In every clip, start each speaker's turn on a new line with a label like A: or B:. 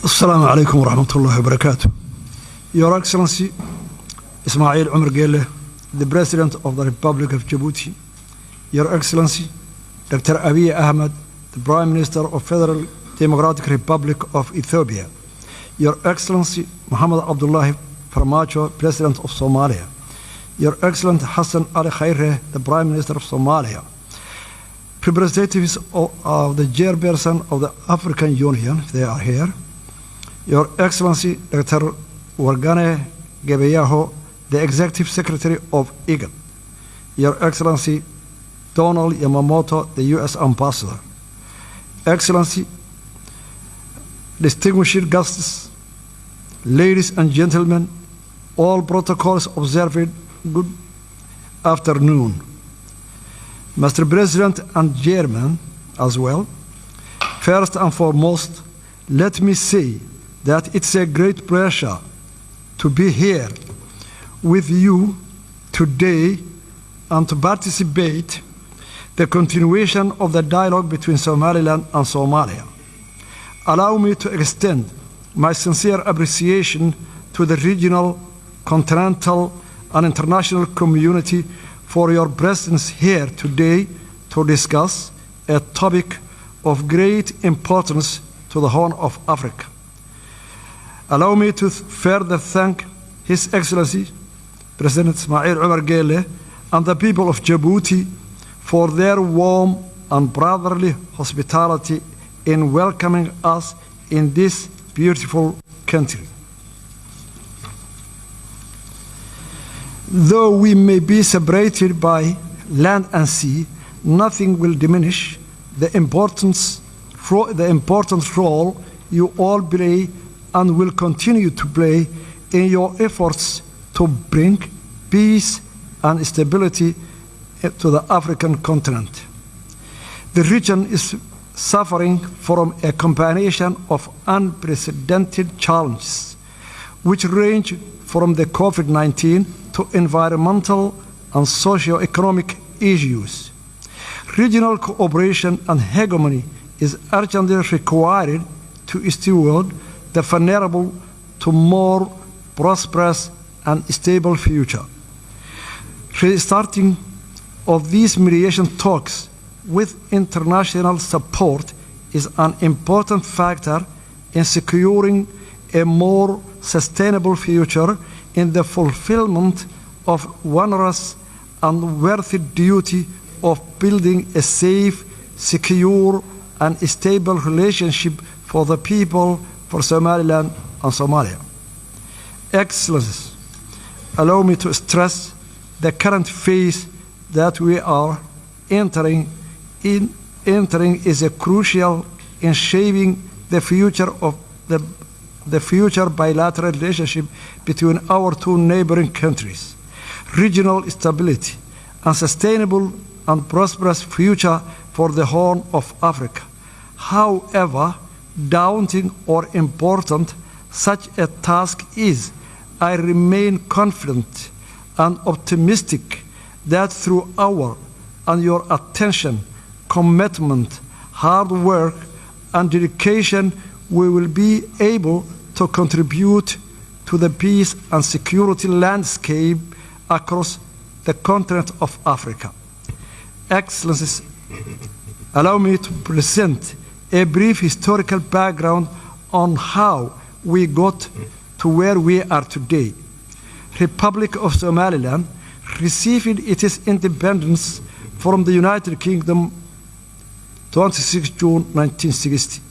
A: Assalamu alaikum wa rahmatullahi wa barakatuh. Your Excellency, Ismail Omar Gelle, the President of the Republic of Jabuuti. Your Excellency, Dr. Abiy Ahmed, the Prime Minister of Federal Democratic Republic of Ethiopia. Your Excellency, Muhammad Abdullahi Farmajo, President of Somalia. Your Excellency Hassan Ali Khaire, the Prime Minister of Somalia. Representatives of the chairperson of the African Union, they are here. Your Excellency, Dr. Wargane Gebeyaho, the Executive Secretary of IGAD. Your Excellency, Donald Yamamoto, the U.S. Ambassador. Excellency, distinguished guests, ladies and gentlemen, all protocols observed, good afternoon. Mr. President and Chairman as well, first and foremost, let me say that it's a great pleasure to be here with you today and to participate the continuation of the dialogue between Somaliland and Somalia. Allow me to extend my sincere appreciation to the regional, continental, and international community for your presence here today to discuss a topic of great importance to the Horn of Africa. Allow me to further thank His Excellency, President Ismail Omar Gelle, and the people of Jabuuti for their warm and brotherly hospitality in welcoming us in this beautiful country. Though we may be separated by land and sea, nothing will diminish the important role you all play and will continue to play in your efforts to bring peace and stability to the African continent. The region is suffering from a combination of unprecedented challenges, which range from the COVID-19 to environmental and socio-economic issues. Regional cooperation and hegemony is urgently required to steward the vulnerable to more prosperous and stable future. Restarting of these mediation talks with international support is an important factor in securing a more sustainable future in the fulfillment of onerous and worthy duty of building a safe, secure, and stable relationship for the people, for Somaliland and Somalia. Excellencies, allow me to stress the current phase that we are entering is a crucial in shaping the future of the future bilateral relationship between our two neighboring countries, regional stability, and sustainable and prosperous future for the Horn of Africa. However daunting or important such a task is, I remain confident and optimistic that through our and your attention, commitment, hard work, and dedication, we will be able to contribute to the peace and security landscape across the continent of Africa. Excellencies, allow me to present a brief historical background on how we got to where we are today. Republic of Somaliland received its independence from the United Kingdom 26 June 1960.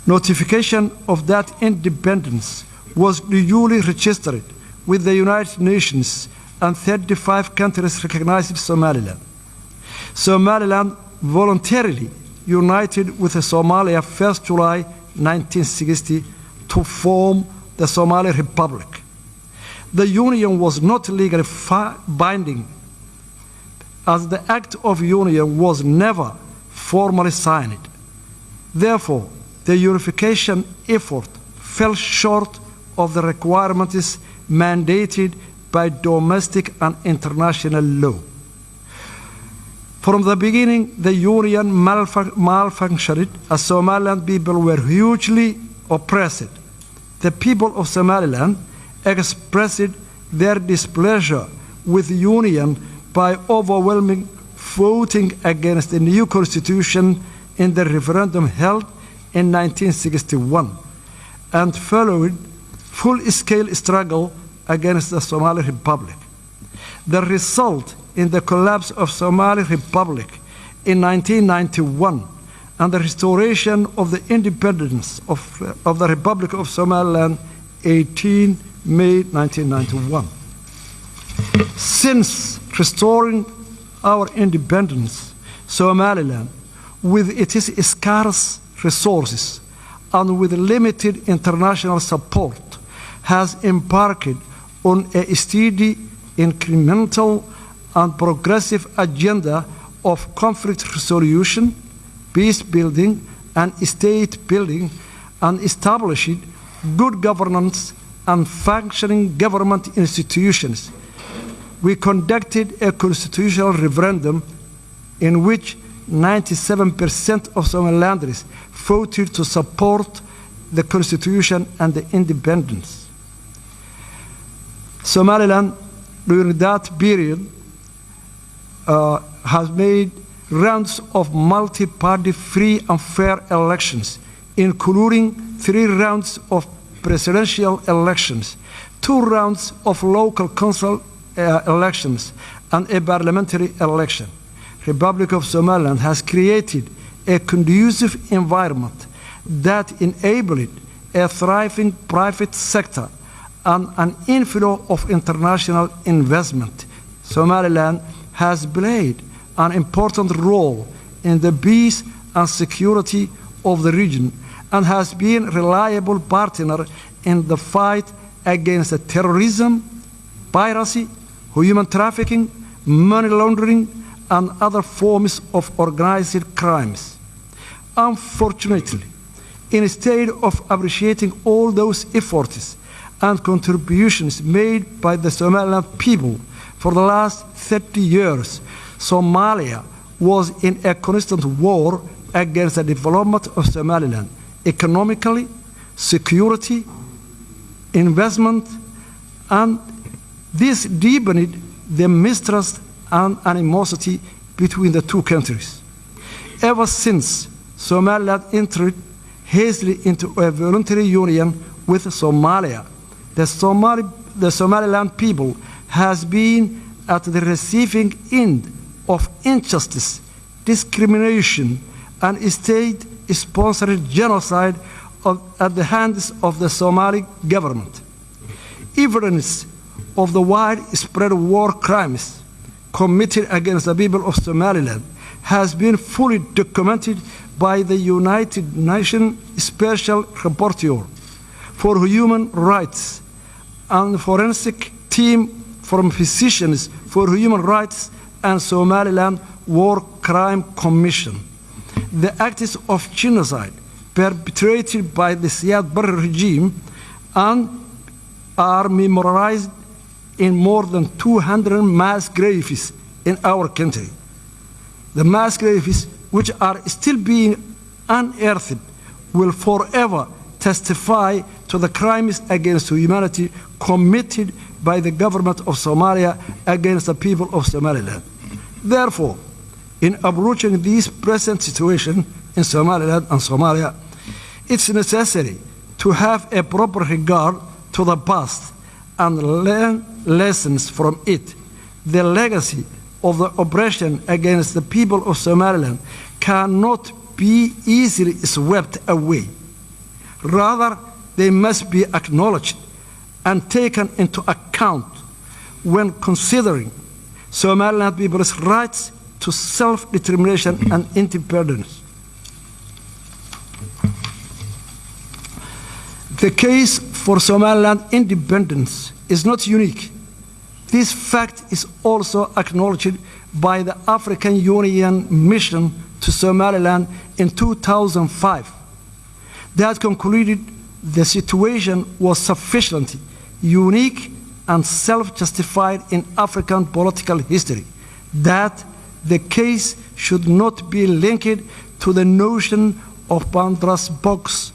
A: Notification of that independence was duly registered with the United Nations, and 35 countries recognized Somaliland. Somaliland voluntarily united with Somalia 1st July 1960 to form the Somali Republic. The union was not legally binding, as the Act of Union was never formally signed. Therefore, the unification effort fell short of the requirements mandated by domestic and international law. From the beginning, the union malfunctioned as Somaliland people were hugely oppressed. The people of Somaliland expressed their displeasure with the Union by overwhelming voting against the new constitution in the referendum held in 1961 and followed full-scale struggle against the Somali Republic. The result in the collapse of Somali Republic in 1991 and the restoration of the independence of the Republic of Somaliland 18 May 1991. Since restoring our independence, Somaliland, with its scarce resources and with limited international support, has embarked on a steady, incremental, and progressive agenda of conflict resolution, peace building, and state building, and established good governance and functioning government institutions. We conducted a constitutional referendum in which 97% of Somalilanders voted to support the constitution and the independence. Somaliland, during that period, has made rounds of multi-party free and fair elections, including 3 rounds of presidential elections, 2 rounds of local council elections, and a parliamentary election. Republic of Somaliland has created a conducive environment that enabled a thriving private sector and an inflow of international investment. Somaliland has played an important role in the peace and security of the region and has been a reliable partner in the fight against terrorism, piracy, human trafficking, money laundering, and other forms of organized crimes. Unfortunately, instead of appreciating all those efforts and contributions made by the Somaliland people for the last 30 years, Somalia was in a constant war against the development of Somaliland, economically, security, investment, and this deepened the mistrust and animosity between the two countries. Ever since Somaliland entered hastily into a voluntary union with Somalia, the Somaliland people has been at the receiving end of injustice, discrimination, and state-sponsored genocide at the hands of the Somali government. Evidence of the widespread war crimes committed against the people of Somaliland has been fully documented by the United Nations Special Rapporteur for Human Rights and forensic team from Physicians for Human Rights and Somaliland War Crime Commission. The acts of genocide perpetrated by the Siad Barre regime and are memorialized in more than 200 mass graves in our country. The mass graves, which are still being unearthed, will forever testify to the crimes against humanity committed by the government of Somalia against the people of Somaliland. Therefore, in approaching this present situation in Somaliland and Somalia, it's necessary to have a proper regard to the past and learn lessons from it. The legacy of the oppression against the people of Somaliland cannot be easily swept away. Rather, they must be acknowledged and taken into account when considering Somaliland people's rights to self-determination and independence. The case for Somaliland independence is not unique. This fact is also acknowledged by the African Union mission to Somaliland in 2005. That concluded the situation was sufficiently unique and self-justified in African political history, that the case should not be linked to the notion of Pandora's box.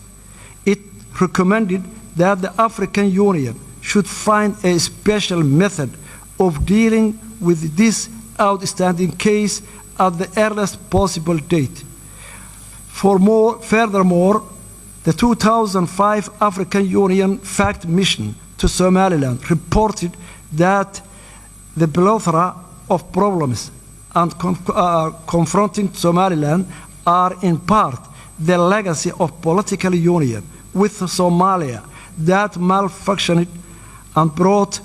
A: It recommended that the African Union should find a special method of dealing with this outstanding case at the earliest possible date. Furthermore, the 2005 African Union Fact Mission to Somaliland reported that the plethora of problems and confronting Somaliland are in part the legacy of political union with Somalia that malfunctioned and brought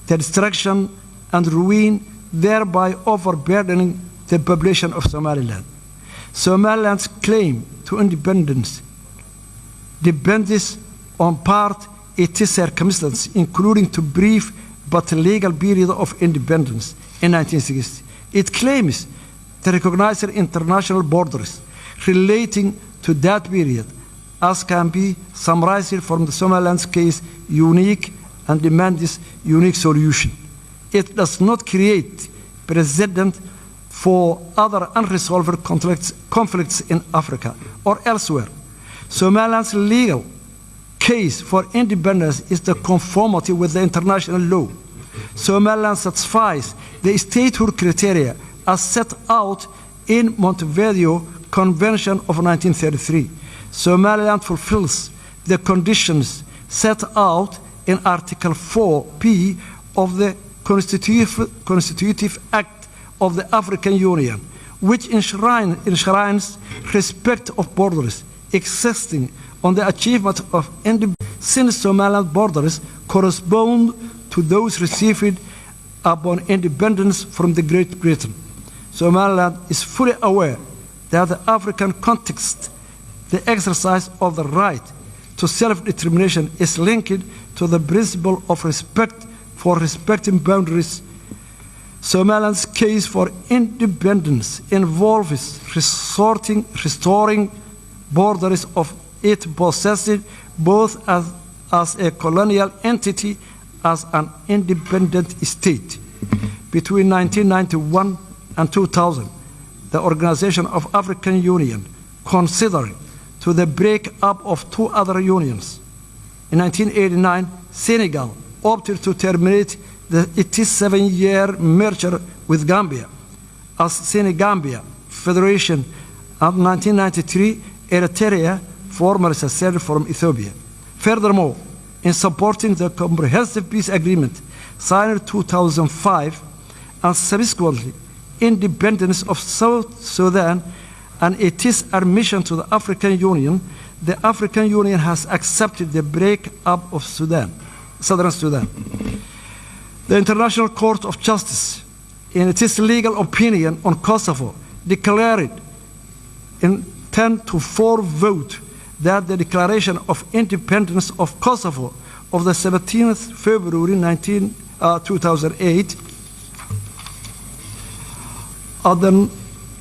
A: the destruction and ruin, thereby overburdening the population of Somaliland. Somaliland's claim to independence depends on part its circumstances, including the brief but legal period of independence in 1960. It claims to recognize international borders relating to that period, as can be summarized from the Somaliland's case, unique and demands unique solution. It does not create precedent for other unresolved conflicts in Africa or elsewhere. Somaliland's legal case for independence is the conformity with the international law. Somaliland satisfies the statehood criteria as set out in Montevideo Convention of 1933. Somaliland fulfills the conditions set out in Article 4P of the Constitutive Act of the African Union, which enshrines respect of borders existing on the achievement of independence, since Somaliland borders correspond to those received upon independence from the Great Britain. Somaliland is fully aware that the African context, the exercise of the right to self-determination is linked to the principle of respect for respecting boundaries. Somaliland's case for independence involves restoring borders of it possessed both as a colonial entity as an independent state. Between 1991 and 2000, the Organization of African Union considered to the break-up of two other unions. In 1989, Senegal opted to terminate its 7-year merger with Gambia as Senegambia Federation, and 1993, Eritrea formerly seceded from Ethiopia. Furthermore, in supporting the Comprehensive Peace Agreement signed in 2005 and subsequently independence of South Sudan and its admission to the African Union, the African Union has accepted the break-up of Southern Sudan. The International Court of Justice, in its legal opinion on Kosovo, declared in 10-4 vote that the declaration of independence of Kosovo of the 17th February 2008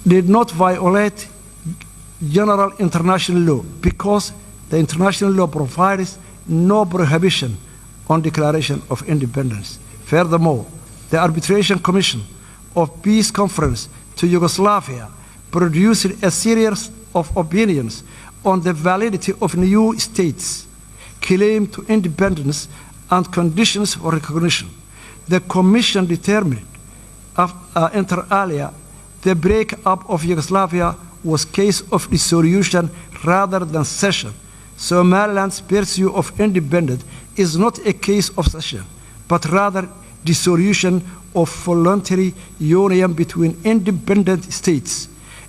A: did not violate general international law because the international law provides no prohibition on declaration of independence. Furthermore, the Arbitration Commission of Peace Conference to Yugoslavia produced a series of opinions on the validity of new states' claim to independence and conditions for recognition. The Commission determined inter alia the break-up of Yugoslavia was a case of dissolution rather than cession. Somaliland's pursuit of independence is not a case of cession, but rather dissolution of voluntary union between independent states.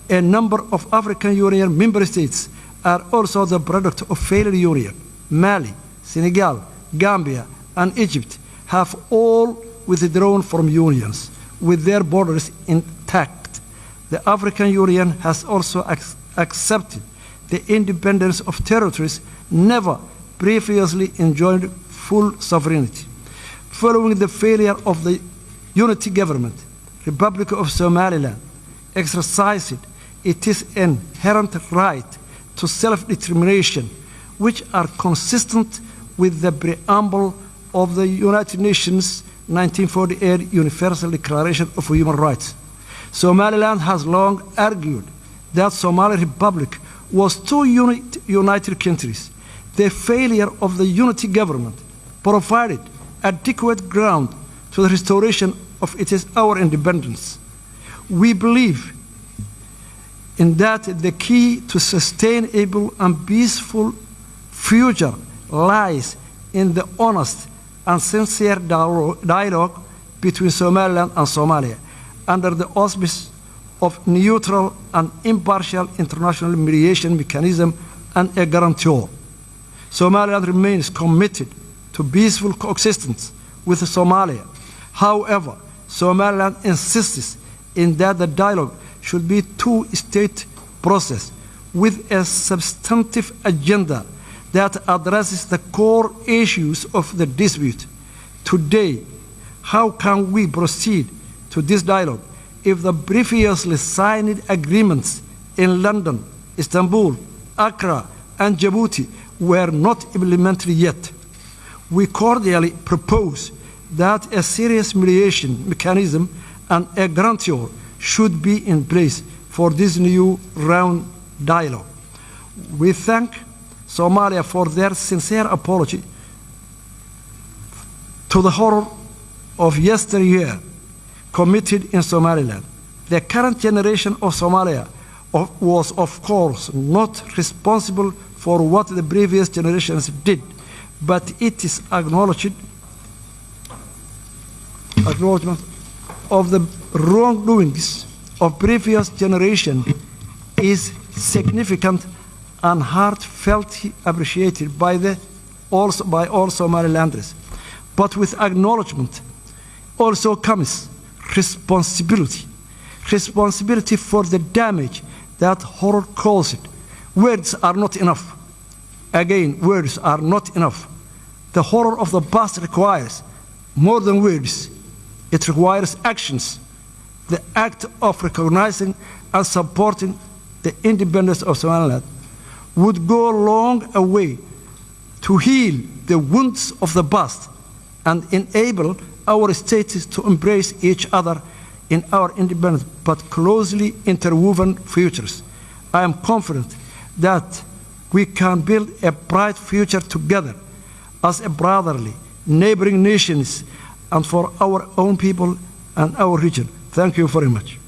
A: A number of African Union member states are also the product of failed union. Mali, Senegal, Gambia, and Egypt have all withdrawn from unions with their borders intact. The African Union has also accepted the independence of territories never previously enjoyed full sovereignty. Following the failure of the unity government, Republic of Somaliland exercised its inherent right to self-determination, which are consistent with the preamble of the United Nations 1948 Universal Declaration of Human Rights. Somaliland has long argued that Somali Republic was two united countries. The failure of the unity government provided adequate ground to the restoration of our independence. We believe in that the key to sustainable and peaceful future lies in the honest and sincere dialogue between Somaliland and Somalia under the auspices of neutral and impartial international mediation mechanism and a guarantor. Somaliland remains committed to peaceful coexistence with Somalia. However, Somaliland insists in that the dialogue should be a two-state process with a substantive agenda that addresses the core issues of the dispute. Today, how can we proceed to this dialogue if the previously signed agreements in London, Istanbul, Accra, and Jabuuti were not implemented yet? We cordially propose that a serious mediation mechanism and a guarantor should be in place for this new round dialogue. We thank Somalia for their sincere apology to the horror of yesteryear committed in Somaliland. The current generation of Somalia was, of course, not responsible for what the previous generations did, but it is acknowledgement of the wrongdoings of previous generation is significant and heartfelt appreciated by all Somalilanders. But with acknowledgement also comes responsibility. Responsibility for the damage that horror caused. Words are not enough. Again, words are not enough. The horror of the past requires more than words. It requires actions. The act of recognizing and supporting the independence of Somaliland would go a long way to heal the wounds of the past and enable our states to embrace each other in our independent but closely interwoven futures. I am confident that we can build a bright future together as a brotherly, neighboring nations and for our own people and our region. Thank you very much.